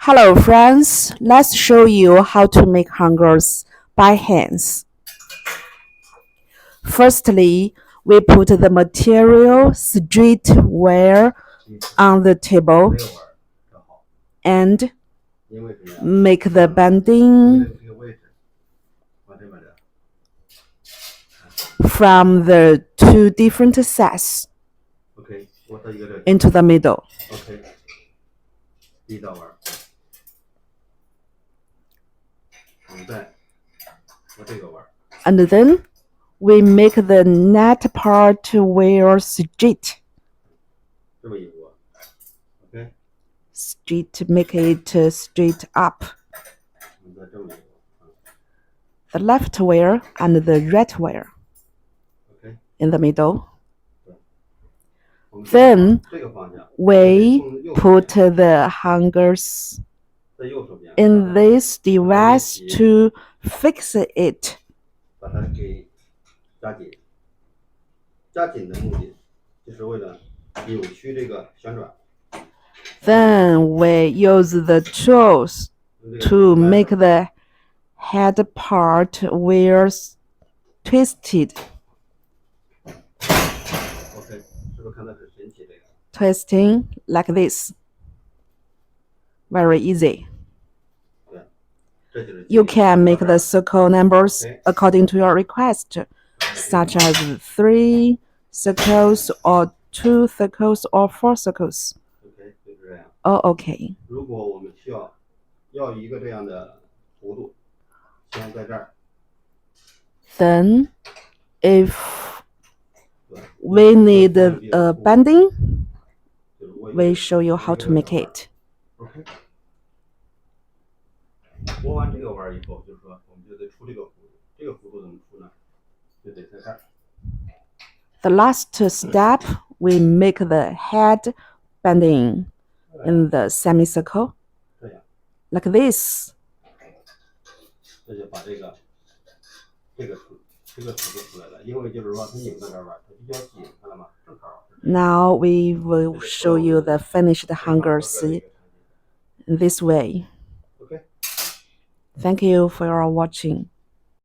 Hello friends, let's show you how to make hangers by hands. Firstly, we put the material straight where on the table and make the bending from the two different sides into the middle. And then we make the net part wear straight. Straight, make it straight up. The left wear and the right wear in the middle. Then we put the hangers in this device to fix it. Then we use the tools to make the head part wear twisted. Twisting like this. Very easy. You can make the circle numbers according to your request, such as 3 circles or 2 circles or 4 circles. Oh, okay. Then, if we need a bending, we show you how to make it. The last step, we make the head bending in the semicircle, like this. Now we will show you the finished hangers in this way. Thank you for your watching.